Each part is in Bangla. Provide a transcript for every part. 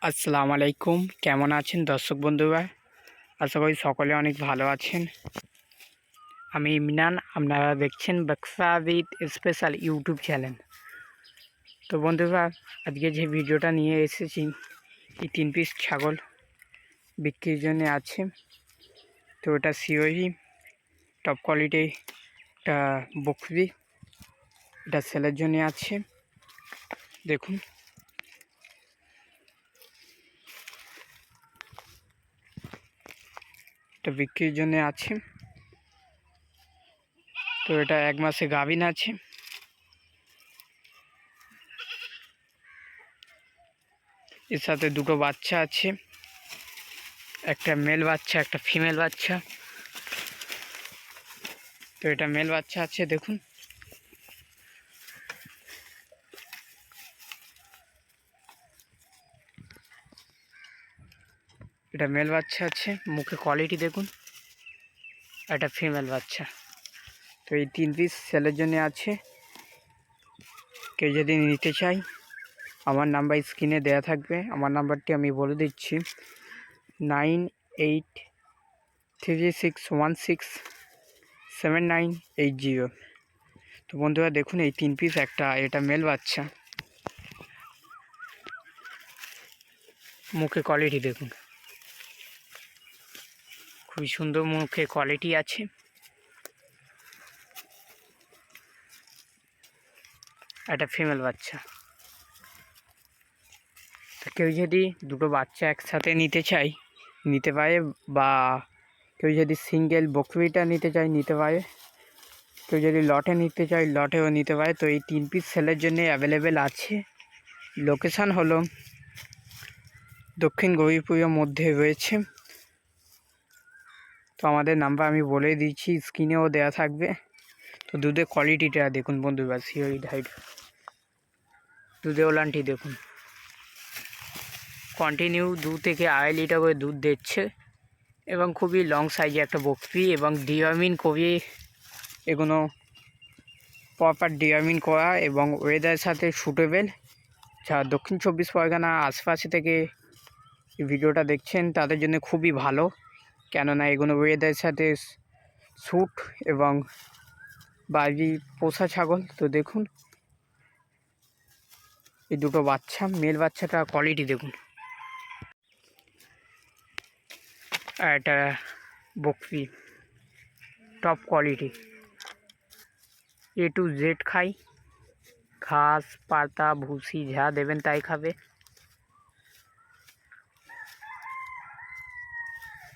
আসসালামু আলাইকুম। কেমন আছেন দর্শক বন্ধুরা? আশা করি সকলে অনেক ভালো আছেন। আমি ইমরান, আপনারা দেখছেন Baksa with special YouTube channel. তো বন্ধুরা, আজকে যে ভিডিওটা নিয়ে এসেছি, এই 3 পিস ছাগল বিক্রির জন্য আছে। তো এটা সিওই টপ কোয়ালিটি একটা বকরি, এটা সেলের জন্য আছে। দেখুন, এটা বিক্রির জন্য আছে। তো এটা 1 মাসে গাভিন আছে। এর সাথে দুটো বাচ্চা আছে, একটা মেল বাচ্চা একটা ফিমেল বাচ্চা। তো এটা মেল বাচ্চা আছে, দেখুন। এটা মেল বাচ্চা আছে, মুখে কোয়ালিটি দেখুন। এটা ফিমেল বাচ্চা। তো এই 3 পিস সেলের জন্য আছে। কেউ যদি নিতে চাই, আমার নাম্বার স্ক্রিনে দেওয়া থাকবে। আমার নাম্বারটি আমি বলে দিচ্ছি, 9836167980। তো বন্ধুরা দেখুন, এই 3 পিস এটা মেল বাচ্চা। মুখে কোয়ালিটি দেখুন, খুবই সুন্দর মুখে কোয়ালিটি আছে। এটা ফিমেল বাচ্চা। তো কেউ যদি দুটো বাচ্চা একসাথে নিতে চাই নিতে পারে, বা কেউ যদি সিঙ্গেল বকরিটা নিতে চায় নিতে পারে। কেউ যদি লটে নিতে চায় লটেও নিতে পারে। তো এই 3 পিস সেলের জন্য অ্যাভেলেবেল আছে। লোকেশান হলো দক্ষিণ গৌরীপুরের মধ্যে রয়েছে। তো আমাদের নাম্বার আমি বলে দিচ্ছি, স্ক্রিনেও দেওয়া থাকবে। তো দুধের কোয়ালিটিটা দেখুন বন্ধুরা, সিওরি হাইট, দুধের ওলানটি দেখুন। কন্টিনিউ 2 থেকে 2.5 লিটার করে দুধ দিচ্ছে, এবং খুবই লং সাইজে একটা বকরি, এবং ডিওয়ার্মিং খুবই এগুলো প্রপার ডিওয়ার্মিং করা, এবং ওয়েদারের সাথে সুটেবেল। যা দক্ষিণ 24 পরগনা আশপাশে থেকে এই ভিডিওটা দেখছেন তাদের জন্য খুবই ভালো, কেননা এগুলো ওয়েদারের সাথে স্যুট এবং বাড়ি পোষা ছাগল। তো দেখুন, এই দুটো বাচ্চা, মেল বাচ্চাটা কোয়ালিটি দেখুন। এটা বকরি top quality, A to Z খাই, ঘাস পাতা ভুসি যা দেবেন তাই খাবে।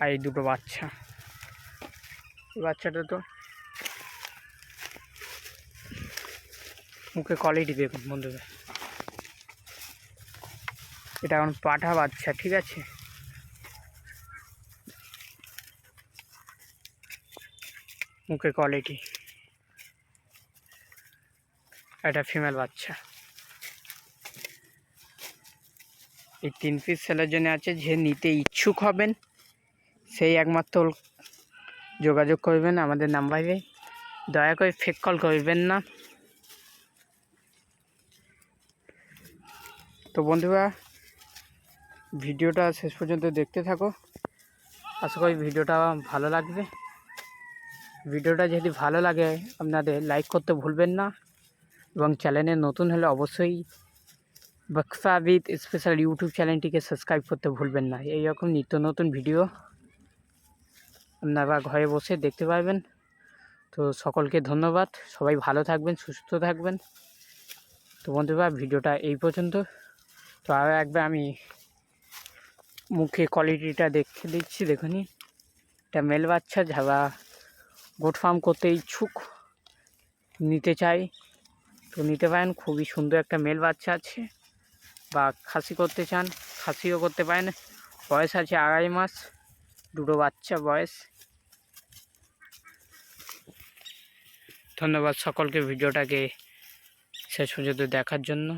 আর এই দুটো বাচ্চা, এই বাচ্চাটা তো মুখে কোয়ালিটি দেখুন বন্ধুরা। এটা এখন পাঠা বাচ্চা, ঠিক আছে। মুখে কোয়ালিটি। এটা ফিমেল বাচ্চা। এই 3 পিস সেলের জন্য আছে। যে নিতে ইচ্ছুক হবেন সেই একমাত্র যোগাযোগ করবেন আমাদের নাম্বারে। দয়া করে ফেক কল করবেন না। তো বন্ধুরা, ভিডিওটা শেষ পর্যন্ত দেখতে থাকো, আশা করি ভিডিওটা ভালো লাগবে। ভিডিওটা যদি ভালো লাগে আপনাদের লাইক করতে ভুলবেন না, এবং চ্যানেলে নতুন হলে অবশ্যই বাক্সা উইথ স্পেশাল ইউটিউব চ্যানেলটিকে সাবস্ক্রাইব করতে ভুলবেন না। এইরকম নিত্য নতুন ভিডিও আপনারা ঘরে বসে দেখতে পাবেন। তো সকলকে ধন্যবাদ, সবাই ভালো থাকবেন, সুস্থ থাকবেন। তো বন্ধুরা, ভিডিওটা এই পর্যন্ত। তো আরও একবার আমি মুখে কোয়ালিটিটা দেখে দিচ্ছি, দেখুন। এটা মেল বাচ্চা, যারা গোট ফার্ম করতে ইচ্ছুক, নিতে চাই তো নিতে পারেন। খুবই সুন্দর একটা মেল বাচ্চা আছে, বা খাসি করতে চান খাসিও করতে পারেন। বয়স আছে 2.5 মাস, দুটো বাচ্চা বয়স। ধন্যবাদ সকলকে ভিডিওটাকে শেষ পর্যন্ত দেখার জন্য।